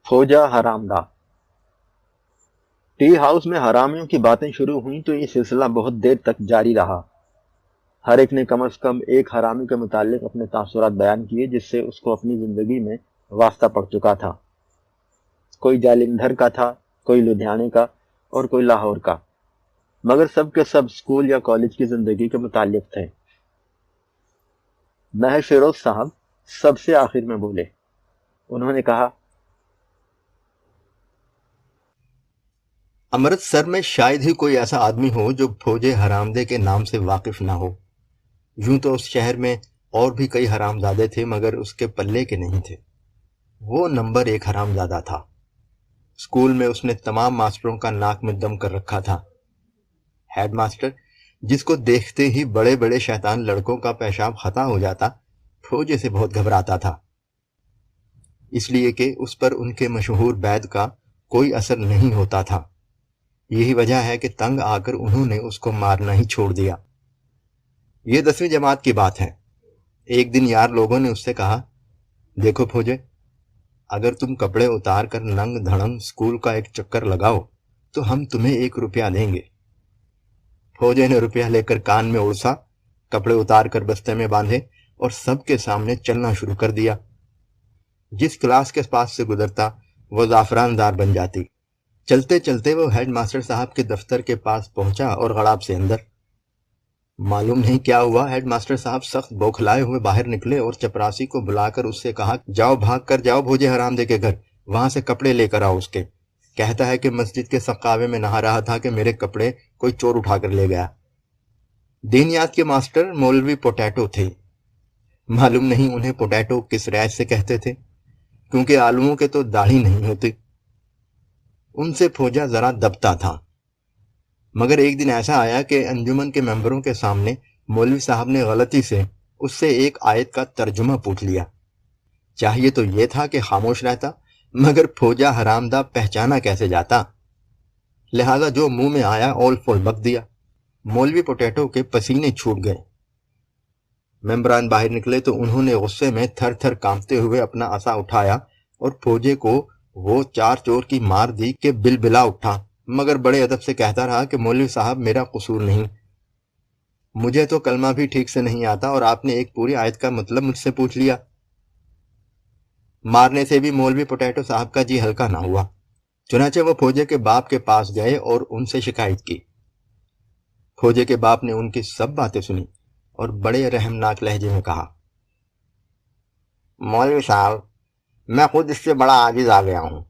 فوجا حرام دہ۔ T house میں حرامیوں کی باتیں شروع ہوئیں تو یہ سلسلہ بہت دیر تک جاری رہا۔ ہر ایک نے کم از کم ایک حرامی کے متعلق اپنے تاثرات بیان کیے جس سے اس کو اپنی زندگی میں واسطہ پڑ چکا تھا۔ کوئی جالندھر کا تھا، کوئی لدھیانے کا اور کوئی لاہور کا، مگر سب کے سب اسکول یا کالج کی زندگی کے متعلق تھے۔ مہر فیروز صاحب سب سے آخر میں بولے۔ انہوں نے کہا، امرتسر میں شاید ہی کوئی ایسا آدمی ہو جو فوجے حرامدے کے نام سے واقف نہ ہو۔ یوں تو اس شہر میں اور بھی کئی حرامزادے تھے مگر اس کے پلے کے نہیں تھے۔ وہ نمبر ایک حرامزادہ تھا۔ اسکول میں اس نے تمام ماسٹروں کا ناک میں دم کر رکھا تھا۔ ہیڈ ماسٹر جس کو دیکھتے ہی بڑے بڑے شیطان لڑکوں کا پیشاب خطا ہو جاتا، فوجے سے بہت گھبراتا تھا، اس لیے کہ اس پر ان کے مشہور بیت کا کوئی اثر نہیں ہوتا تھا۔ یہی وجہ ہے کہ تنگ آ کر انہوں نے اس کو مارنا ہی چھوڑ دیا۔ یہ 10ویں جماعت کی بات ہے۔ ایک دن یار لوگوں نے اس سے کہا، دیکھو فوجے، اگر تم کپڑے اتار کر ننگ دھڑنگ اسکول کا ایک چکر لگاؤ تو ہم تمہیں 1 روپیہ دیں گے۔ فوجے نے روپیہ لے کر کان میں اڑسا، کپڑے اتار کر بستے میں باندھے اور سب کے سامنے چلنا شروع کر دیا۔ جس کلاس کے پاس سے گزرتا وہ زعفران دار بن جاتی۔ چلتے چلتے وہ ہیڈ ماسٹر صاحب کے دفتر کے پاس پہنچا اور غڑاب سے اندر۔ معلوم نہیں کیا ہوا، ہیڈ ماسٹر صاحب سخت بوکھلائے ہوئے باہر نکلے اور چپراسی کو بلا کر اس سے کہا، جاؤ بھاگ کر جاؤ بھوجے حرامدے کے گھر، وہاں سے کپڑے لے کر آؤ اس کے۔ کہتا ہے کہ مسجد کے سقاوے میں نہا رہا تھا کہ میرے کپڑے کوئی چور اٹھا کر لے گیا۔ دینیات کے ماسٹر مولوی پوٹیٹو تھے۔ معلوم نہیں انہیں پوٹیٹو کس رعایت سے کہتے تھے، کیونکہ آلوؤں کے تو داڑھی نہیں ہوتی۔ ان سے فوجا ذرا دبتا تھا، مگر ایک دن ایسا آیا کہ انجمن کے ممبروں کے سامنے مولوی صاحب نے غلطی سے اس سے ایک آیت کا ترجمہ پوچھ لیا۔ چاہیے تو یہ تھا کہ خاموش رہتا، مگر فوجا حرامدہ پہچانا کیسے جاتا، لہذا جو منہ میں آیا اول فول بک دیا۔ مولوی پوٹیٹو کے پسینے چھوٹ گئے۔ ممبران باہر نکلے تو انہوں نے غصے میں تھر تھر کانپتے ہوئے اپنا عصا اٹھایا اور فوجے کو وہ 4 چور کی مار دی کہ بل بلا اٹھا، مگر بڑے ادب سے کہتا رہا کہ مولوی صاحب میرا قصور نہیں، مجھے تو کلمہ بھی ٹھیک سے نہیں آتا اور آپ نے ایک پوری آیت کا مطلب مجھ سے پوچھ لیا۔ مارنے سے بھی مولوی پوٹیٹو صاحب کا جی ہلکا نہ ہوا، چنانچہ وہ فوجے کے باپ کے پاس گئے اور ان سے شکایت کی۔ فوجے کے باپ نے ان کی سب باتیں سنی اور بڑے رحمناک لہجے میں کہا، مولوی صاحب، میں خود اس سے بڑا عاجز آ گیا ہوں،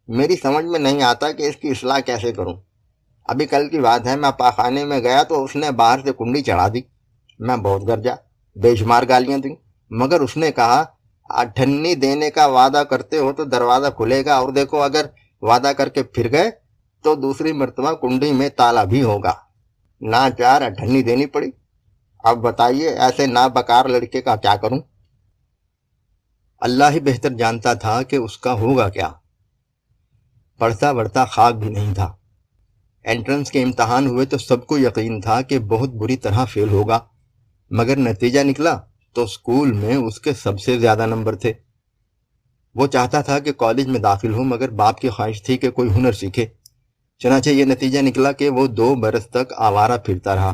میری سمجھ میں نہیں آتا کہ اس کی اصلاح کیسے کروں۔ ابھی کل کی بات ہے، میں پاخانے میں گیا تو اس نے باہر سے کنڈی چڑھا دی، میں بہت گرجا، بے شمار گالیاں دیں، مگر اس نے کہا، اٹھنی دینے کا وعدہ کرتے ہو تو دروازہ کھلے گا، اور دیکھو اگر وعدہ کر کے پھر گئے تو دوسری مرتبہ کنڈی میں تالا بھی ہوگا۔ ناچار اٹھنی دینی پڑی۔ اب بتائیے ایسے نابکار لڑکے کا کیا کروں؟ اللہ ہی بہتر جانتا تھا کہ اس کا ہوگا کیا۔ پڑھتا بڑھتا خاک بھی نہیں تھا۔ انٹرنس کے امتحان ہوئے تو سب کو یقین تھا کہ بہت بری طرح فیل ہوگا، مگر نتیجہ نکلا تو اسکول میں اس کے سب سے زیادہ نمبر تھے۔ وہ چاہتا تھا کہ کالج میں داخل ہو، مگر باپ کی خواہش تھی کہ کوئی ہنر سیکھے، چنانچہ یہ نتیجہ نکلا کہ وہ 2 برس تک آوارہ پھرتا رہا۔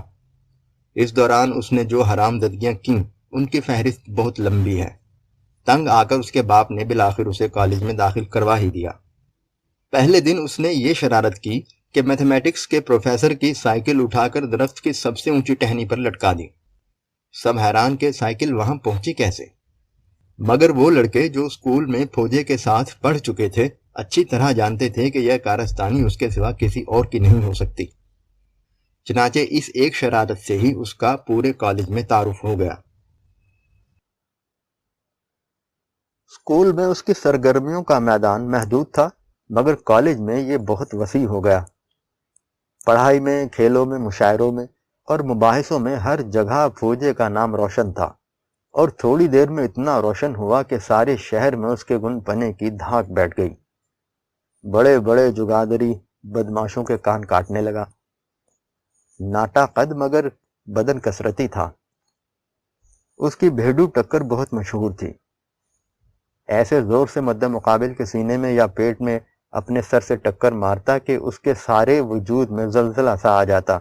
اس دوران اس نے جو حرام ددگیاں کیں ان کی فہرست بہت لمبی ہے۔ تنگ آ کر اس کے باپ نے بالآخر اسے کالج میں داخل کروا ہی دیا۔ پہلے دن اس نے یہ شرارت کی کہ میتھمیٹکس کے پروفیسر کی سائیکل اٹھا کر درخت کی سب سے اونچی ٹہنی پر لٹکا دی۔ سب حیران کہ سائیکل وہاں پہنچی کیسے، مگر وہ لڑکے جو اسکول میں فوجے کے ساتھ پڑھ چکے تھے اچھی طرح جانتے تھے کہ یہ کارستانی اس کے سوا کسی اور کی نہیں ہو سکتی۔ چنانچہ اس ایک شرارت سے ہی اس کا پورے کالج میں تعارف ہو گیا۔ اسکول میں اس کی سرگرمیوں کا میدان محدود تھا، مگر کالج میں یہ بہت وسیع ہو گیا۔ پڑھائی میں، کھیلوں میں، مشاعروں میں اور مباحثوں میں ہر جگہ فوجے کا نام روشن تھا، اور تھوڑی دیر میں اتنا روشن ہوا کہ سارے شہر میں اس کے گن پنے کی دھاک بیٹھ گئی۔ بڑے بڑے جگادری بدماشوں کے کان کاٹنے لگا۔ ناٹا قد مگر بدن کثرتی تھا۔ اس کی بھیڈو ٹکر بہت مشہور تھی۔ ایسے زور سے مد مقابل کے سینے میں یا پیٹ میں اپنے سر سے ٹکر مارتا کہ اس کے سارے وجود میں زلزلہ سا آ جاتا۔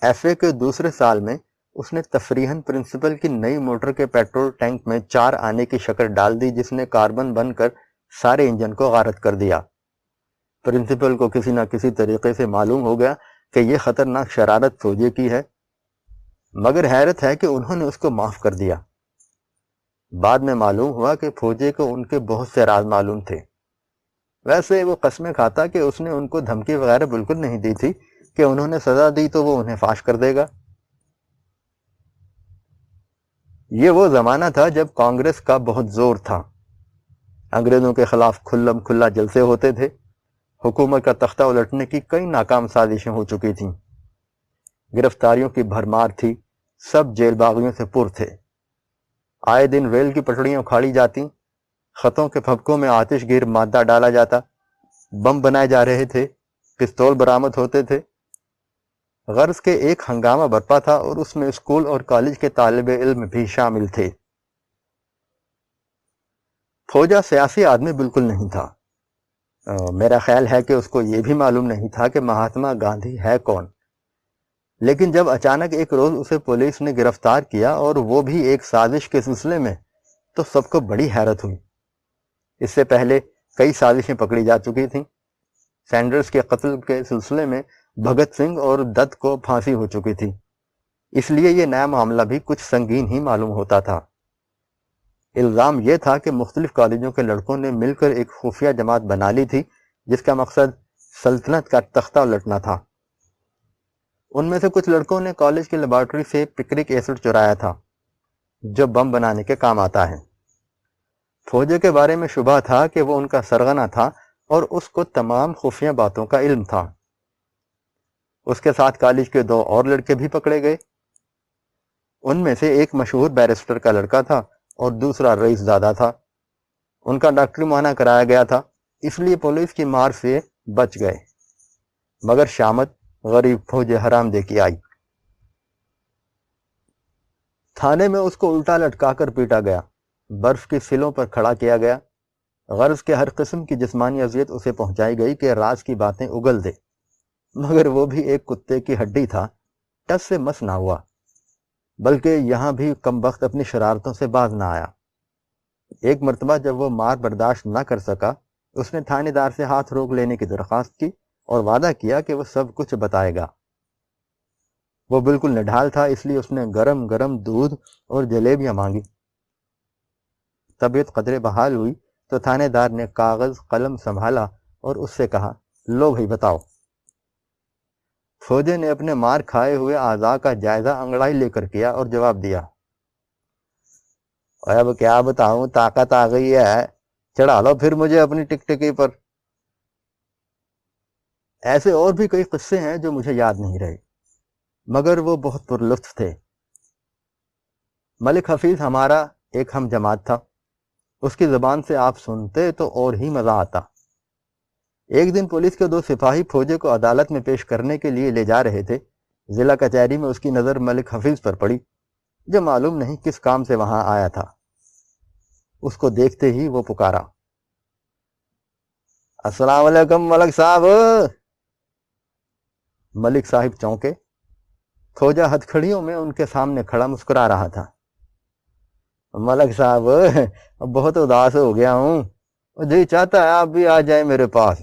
ایف اے کے دوسرے سال میں اس نے تفریحاً پرنسپل کی نئی موٹر کے پیٹرول ٹینک میں 4 آنے کی شکر ڈال دی، جس نے کاربن بن کر سارے انجن کو غارت کر دیا۔ پرنسپل کو کسی نہ کسی طریقے سے معلوم ہو گیا کہ یہ خطرناک شرارت فوجی کی ہے، مگر حیرت ہے کہ انہوں نے اس کو معاف کر دیا۔ بعد میں معلوم ہوا کہ فوجی کو ان کے بہت سے راز معلوم تھے۔ ویسے وہ قسمیں کھاتا کہ اس نے ان کو دھمکی وغیرہ بالکل نہیں دی تھی کہ انہوں نے سزا دی تو وہ انہیں فاش کر دے گا۔ یہ وہ زمانہ تھا جب کانگریس کا بہت زور تھا، انگریزوں کے خلاف کھلم کھلا جلسے ہوتے تھے، حکومت کا تختہ الٹنے کی کئی ناکام سازشیں ہو چکی تھیں، گرفتاریوں کی بھرمار تھی، سب جیل باغیوں سے پر تھے، آئے دن ریل کی پٹڑیاں اکھاڑی جاتی، خطوں کے پھپکوں میں آتش گیر مادہ ڈالا جاتا، بم بنائے جا رہے تھے، پستول برآمد ہوتے تھے۔ غرض کے ایک ہنگامہ برپا تھا اور اس میں اسکول اور کالج کے طالب علم بھی شامل تھے۔ فوجا سیاسی آدمی بالکل نہیں تھا۔ میرا خیال ہے کہ اس کو یہ بھی معلوم نہیں تھا کہ مہاتما گاندھی ہے کون، لیکن جب اچانک ایک روز اسے پولیس نے گرفتار کیا اور وہ بھی ایک سازش کے سلسلے میں، تو سب کو بڑی حیرت ہوئی۔ اس سے پہلے کئی سازشیں پکڑی جا چکی تھیں۔ سینڈرز کے قتل کے سلسلے میں بھگت سنگھ اور دت کو پھانسی ہو چکی تھی، اس لیے یہ نیا معاملہ بھی کچھ سنگین ہی معلوم ہوتا تھا۔ الزام یہ تھا کہ مختلف کالجوں کے لڑکوں نے مل کر ایک خفیہ جماعت بنا لی تھی جس کا مقصد سلطنت کا تختہ الٹنا تھا۔ ان میں سے کچھ لڑکوں نے کالج کی لیبارٹری سے پکرک ایسڈ چرایا تھا جو بم بنانے کے کام آتا ہے۔ فوجی کے بارے میں شبہ تھا کہ وہ ان کا سرغنہ تھا اور اس کو تمام خفیہ باتوں کا علم تھا۔ اس کے ساتھ کالج کے 2 اور لڑکے بھی پکڑے گئے۔ ان میں سے ایک مشہور بیرسٹر کا لڑکا تھا اور دوسرا رئیس زادہ تھا۔ ان کا ڈاکٹری معائنہ کرایا گیا تھا، اس لیے پولیس کی مار سے بچ گئے، مگر شامت غریب فوجی حرام دے کی آئی۔ تھانے میں اس کو الٹا لٹکا کر پیٹا گیا، برف کی سلوں پر کھڑا کیا گیا، غرض کے ہر قسم کی جسمانی اذیت اسے پہنچائی گئی کہ راز کی باتیں اگل دے، مگر وہ بھی ایک کتے کی ہڈی تھا، ٹس سے مس نہ ہوا، بلکہ یہاں بھی کم بخت اپنی شرارتوں سے باز نہ آیا۔ ایک مرتبہ جب وہ مار برداشت نہ کر سکا، اس نے تھانے دار سے ہاتھ روک لینے کی درخواست کی اور وعدہ کیا کہ وہ سب کچھ بتائے گا۔ وہ بالکل نڈھال تھا، اس لیے اس نے گرم گرم دودھ اور جلیبیاں مانگی۔ طبیعت قدرے بحال ہوئی تو تھانے دار نے کاغذ قلم سنبھالا اور اس سے کہا، لو بھائی بتاؤ۔ فوجی نے اپنے مار کھائے ہوئے اعضاء کا جائزہ انگڑائی لے کر کیا اور جواب دیا، اب کیا بتاؤں، طاقت آ گئی ہے، چڑھا لو پھر مجھے اپنی ٹکٹکی پر۔ ایسے اور بھی کئی قصے ہیں جو مجھے یاد نہیں رہے، مگر وہ بہت پرلطف تھے۔ ملک حفیظ ہمارا ایک ہم جماعت تھا، اس کی زبان سے آپ سنتے تو اور ہی مزہ آتا۔ ایک دن پولیس کے 2 سپاہی فوجی کو عدالت میں پیش کرنے کے لیے لے جا رہے تھے۔ ضلع کچہری میں اس کی نظر ملک حفیظ پر پڑی، جو معلوم نہیں کس کام سے وہاں آیا تھا۔ اس کو دیکھتے ہی وہ پکارا، السلام علیکم ملک صاحب۔ ملک صاحب چونکے، فوجا ہتھ کھڑیوں میں ان کے سامنے کھڑا مسکرا رہا تھا۔ ملک صاحب بہت اداس ہو گیا ہوں، جی چاہتا ہے آپ بھی آ جائیں میرے پاس،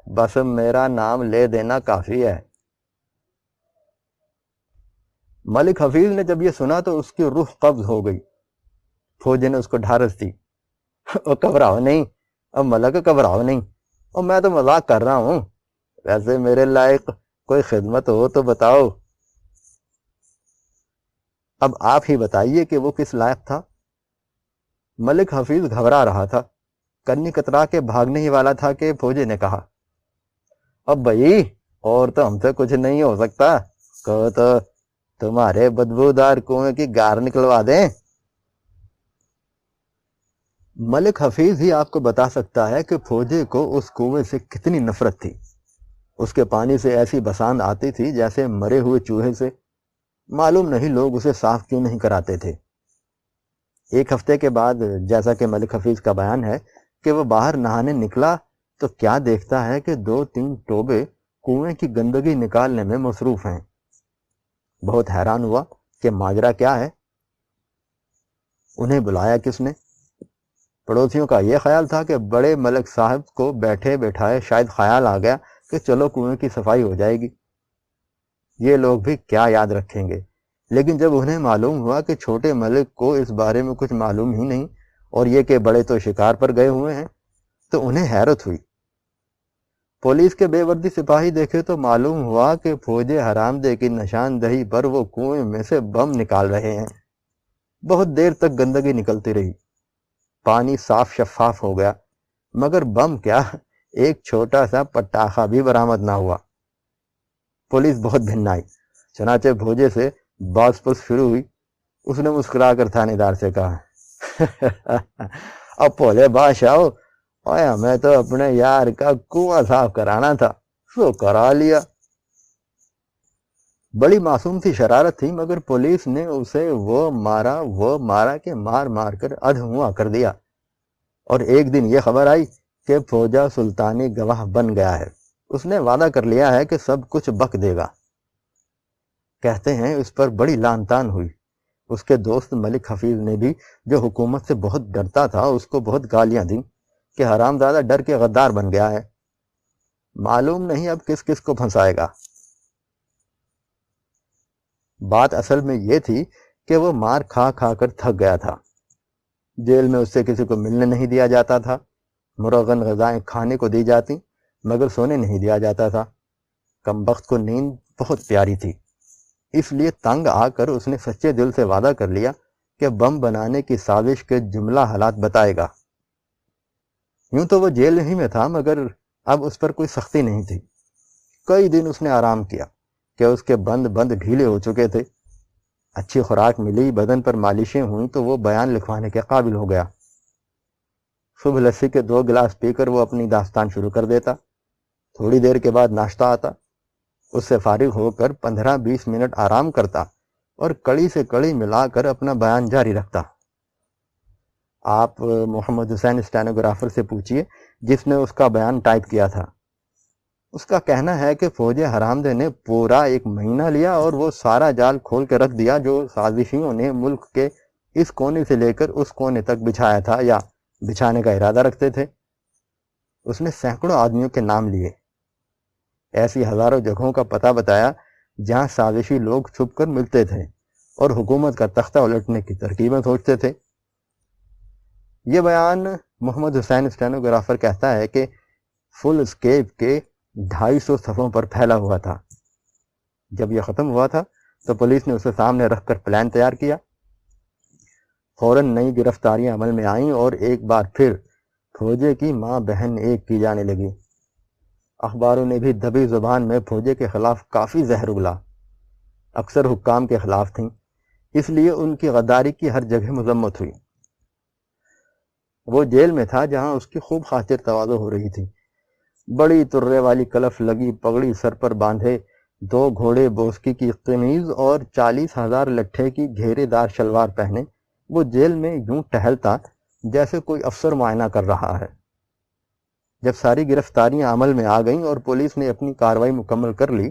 بس میرا نام لے دینا کافی ہے۔ ملک حفیظ نے جب یہ سنا تو اس کی روح قبض ہو گئی۔ فوجی نے اس کو ڈھارس دی، گھبراؤ نہیں، اب ملک گھبراؤ نہیں، اور میں تو مذاق کر رہا ہوں، ویسے میرے لائق کوئی خدمت ہو تو بتاؤ۔ اب آپ ہی بتائیے کہ وہ کس لائق تھا۔ ملک حفیظ گھبرا رہا تھا، کنی کترا کے بھاگنے ہی والا تھا کہ فوجی نے کہا، اب بھائی اور تو ہم سے کچھ نہیں ہو سکتا، کہو تو تمہارے بدبودار کنویں کی گار نکلوا دیں۔ ملک حفیظ ہی آپ کو بتا سکتا ہے کہ فوجی کو اس کنویں سے کتنی نفرت تھی۔ اس کے پانی سے ایسی بساند آتی تھی جیسے مرے ہوئے چوہے سے، معلوم نہیں لوگ اسے صاف کیوں نہیں کراتے تھے۔ ایک ہفتے کے بعد جیسا کہ ملک حفیظ کا بیان ہے کہ وہ باہر نہانے نکلا تو کیا دیکھتا ہے کہ 2-3 ٹوبے کنویں کی گندگی نکالنے میں مصروف ہیں۔ بہت حیران ہوا کہ ماجرا کیا ہے۔ انہیں بلایا کس نے؟ پڑوسیوں کا یہ خیال تھا کہ بڑے ملک صاحب کو بیٹھے بیٹھائے شاید خیال آ گیا کہ چلو کنویں کی صفائی ہو جائے گی، یہ لوگ بھی کیا یاد رکھیں گے۔ لیکن جب انہیں معلوم ہوا کہ چھوٹے ملک کو اس بارے میں کچھ معلوم ہی نہیں اور یہ کہ بڑے تو شکار پر گئے ہوئے ہیں، تو انہیں حیرت ہوئی۔ پولیس کے بے وردی سپاہی دیکھے تو معلوم ہوا کہ فوج حرامدے کی نشاندہی پر وہ کنویں میں سے بم نکال رہے ہیں۔ بہت دیر تک گندگی نکلتی رہی، پانی صاف شفاف ہو گیا، مگر بم کیا، ایک چھوٹا سا پٹاخہ بھی برآمد نہ ہوا۔ پولیس بہت بھنائی، چنانچہ بھوجے سے باز پرس شروع ہوئی۔ اس نے مسکرا کر تھانے دار سے کہا، اب بولے بادشاہ، اوے ہمیں تو اپنے یار کا کنواں صاف کرانا تھا، سو کرا لیا۔ بڑی معصوم سی شرارت تھی، مگر پولیس نے اسے وہ مارا کہ مار مار کر ادھواں کر دیا۔ اور ایک دن یہ خبر آئی کہ فوجا سلطانی گواہ بن گیا ہے، اس نے وعدہ کر لیا ہے کہ سب کچھ بک دے گا۔ کہتے ہیں اس پر بڑی لان تان ہوئی۔ اس کے دوست ملک حفیظ نے بھی، جو حکومت سے بہت ڈرتا تھا، اس کو بہت گالیاں دیں کہ حرامزادہ ڈر کے غدار بن گیا ہے۔ معلوم نہیں اب کس کس کو پھنسائے گا۔ بات اصل میں یہ تھی کہ وہ مار کھا کھا کر تھک گیا تھا۔ جیل میں اس سے کسی کو ملنے نہیں دیا جاتا تھا، مرغن غذائیں کھانے کو دی جاتی مگر سونے نہیں دیا جاتا تھا۔ کمبخت کو نیند بہت پیاری تھی، اس لیے تنگ آ کر اس نے سچے دل سے وعدہ کر لیا کہ بم بنانے کی سازش کے جملہ حالات بتائے گا۔ یوں تو وہ جیل ہی میں تھا، مگر اب اس پر کوئی سختی نہیں تھی۔ کئی دن اس نے آرام کیا کہ اس کے بند ڈھیلے ہو چکے تھے۔ اچھی خوراک ملی، بدن پر مالشیں ہوئیں تو وہ بیان لکھوانے کے قابل ہو گیا۔ صبح لسی کے 2 گلاس پی کر وہ اپنی داستان شروع کر دیتا۔ تھوڑی دیر کے بعد ناشتہ آتا، اس سے فارغ ہو کر 15-20 منٹ آرام کرتا اور کڑی سے کڑی ملا کر اپنا بیان جاری رکھتا۔ آپ محمد حسین اسٹینوگرافر سے پوچھئے جس نے اس کا بیان ٹائپ کیا تھا۔ اس کا کہنا ہے کہ فوج حرامدے نے پورا 1 مہینہ لیا اور وہ سارا جال کھول کے رکھ دیا جو سازشیوں نے ملک کے اس کونے سے لے کر اس کونے تک بچھایا تھا یا بچھانے کا ارادہ رکھتے تھے۔ اس نے سینکڑوں آدمیوں کے نام لیے، ایسی ہزاروں جگہوں کا پتہ بتایا جہاں سازشی لوگ چھپ کر ملتے تھے اور حکومت کا تختہ الٹنے کی ترکیبیں سوچتے تھے۔ یہ بیان محمد حسین اسٹینوگرافر کہتا ہے کہ فل اسکیپ کے 250 صفحوں پر پھیلا ہوا تھا۔ جب یہ ختم ہوا تھا تو پولیس نے اسے سامنے رکھ کر پلان تیار کیا۔ فوراً نئی گرفتاریاں عمل میں آئیں اور ایک بار پھر فوجے کی ماں بہن ایک کی جانے لگی۔ اخباروں نے بھی دبی زبان میں فوجے کے خلاف کافی زہر اگلا۔ اکثر حکام کے خلاف تھیں، اس لیے ان کی غداری کی ہر جگہ مذمت ہوئی۔ وہ جیل میں تھا جہاں اس کی خوب خاطر تواضع ہو رہی تھی۔ بڑی ترے والی کلف لگی پگڑی سر پر باندھے، 2 گھوڑے بوسکی کی قمیض اور 40,000 لٹھے کی گھیرے دار شلوار پہنے وہ جیل میں یوں ٹہلتا جیسے کوئی افسر معائنہ کر رہا ہے۔ جب ساری گرفتاریاں عمل میں آ گئیں اور پولیس نے اپنی کارروائی مکمل کر لی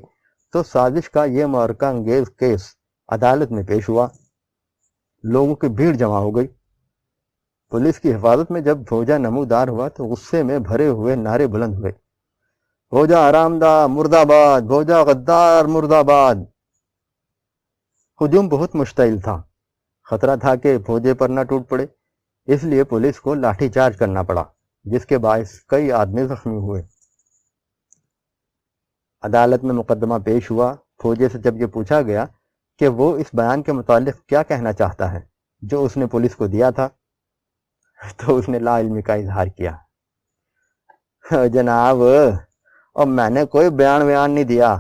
تو سازش کا یہ معرکہ انگیز کیس عدالت میں پیش ہوا۔ لوگوں کی بھیڑ جمع ہو گئی۔ پولیس کی حفاظت میں جب بھوجا نمودار ہوا تو غصے میں بھرے ہوئے نعرے بلند ہوئے، بھوجا حرامدہ مرد آباد، بھوجا غدار مرد آباد۔ ہجوم بہت مشتعل تھا، خطرہ تھا کہ فوجے پر نہ ٹوٹ پڑے، اس لیے پولیس کو لاٹھی چارج کرنا پڑا، جس کے باعث کئی آدمی زخمی ہوئے۔ عدالت میں مقدمہ پیش ہوا۔ فوجے سے جب یہ پوچھا گیا کہ وہ اس بیان کے متعلق کیا کہنا چاہتا ہے جو اس نے پولیس کو دیا تھا، تو اس نے لا علمی کا اظہار کیا۔ جناب، اور میں نے کوئی بیان نہیں دیا،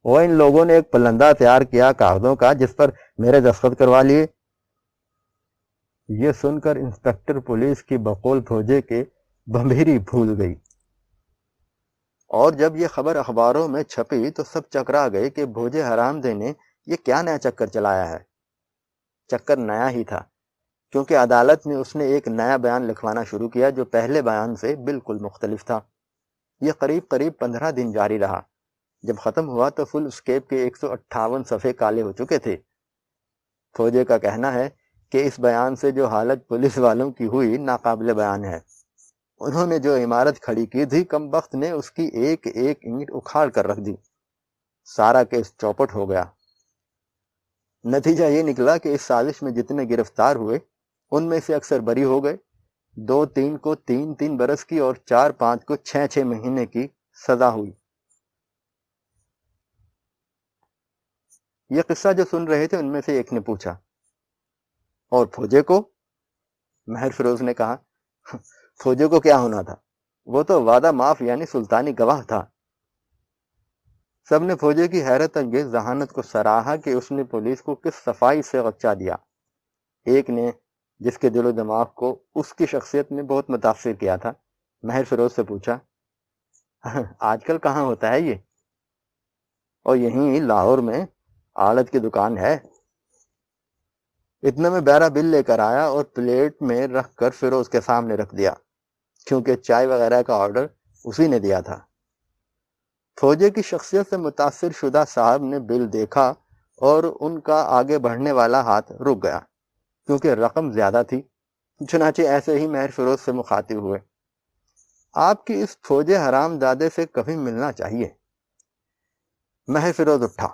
وہ ان لوگوں نے ایک پلندہ تیار کیا کاغذوں کا جس پر میرے دستخط کروا لیے۔ یہ سن کر انسپکٹر پولیس کی بقول فوجے کے بھنبیری پھول گئی، اور جب یہ خبر اخباروں میں چھپی تو سب چکرا گئے کہ بھوجے حرامدے نے یہ کیا نیا چکر چلایا ہے۔ چکر نیا ہی تھا، کیونکہ عدالت میں اس نے ایک نیا بیان لکھوانا شروع کیا جو پہلے بیان سے بالکل مختلف تھا۔ یہ قریب 15 دن جاری رہا۔ جب ختم ہوا تو فل اسکیپ کے 158 صفحے کالے ہو چکے تھے۔ فوجے کا کہنا ہے کہ اس بیان سے جو حالت پولیس والوں کی ہوئی ناقابل بیان ہے۔ انہوں نے جو عمارت کھڑی کی تھی کم بخت نے اس کی ایک ایک اینٹ اکھاڑ کر رکھ دی۔ سارا کیس چوپٹ ہو گیا۔ نتیجہ یہ نکلا کہ اس سازش میں جتنے گرفتار ہوئے ان میں سے اکثر بری ہو گئے، 2-3 کو 3-3 برس کی اور 4-5 کو 6-6 مہینے کی سزا ہوئی۔ یہ قصہ جو سن رہے تھے ان میں سے ایک نے پوچھا، اور فوجے کو؟ مہر فیروز نے کہا، فوجے کو کیا ہونا تھا، وہ تو وعدہ معاف یعنی سلطانی گواہ تھا۔ سب نے فوجے کی حیرت انگیز ذہانت کو سراہا کہ اس نے پولیس کو کس صفائی سے غچا دیا۔ ایک نے، جس کے دل و دماغ کو اس کی شخصیت نے بہت متاثر کیا تھا، مہر فیروز سے پوچھا، آج کل کہاں ہوتا ہے یہ؟ اور یہیں لاہور میں آڑت کی دکان ہے۔ اتنے میں بیرا بل لے کر آیا اور پلیٹ میں رکھ کر فیروز کے سامنے رکھ دیا، کیونکہ چائے وغیرہ کا آرڈر اسی نے دیا تھا۔ فوجے کی شخصیت سے متاثر شدہ صاحب نے بل دیکھا اور ان کا آگے بڑھنے والا ہاتھ رک گیا، کیونکہ رقم زیادہ تھی۔ چنانچہ ایسے ہی مہر فیروز سے مخاطب ہوئے، آپ کی اس فوجے حرام زادے سے کبھی ملنا چاہیے۔ مہر فیروز اٹھا،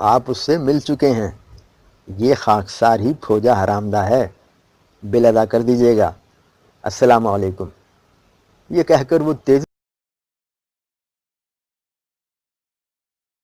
آپ اس سے مل چکے ہیں، یہ خاکسار ہی فوجا حرامدہ ہے، بل ادا کر دیجیے گا، السلام علیکم۔ یہ کہہ کر وہ تیزی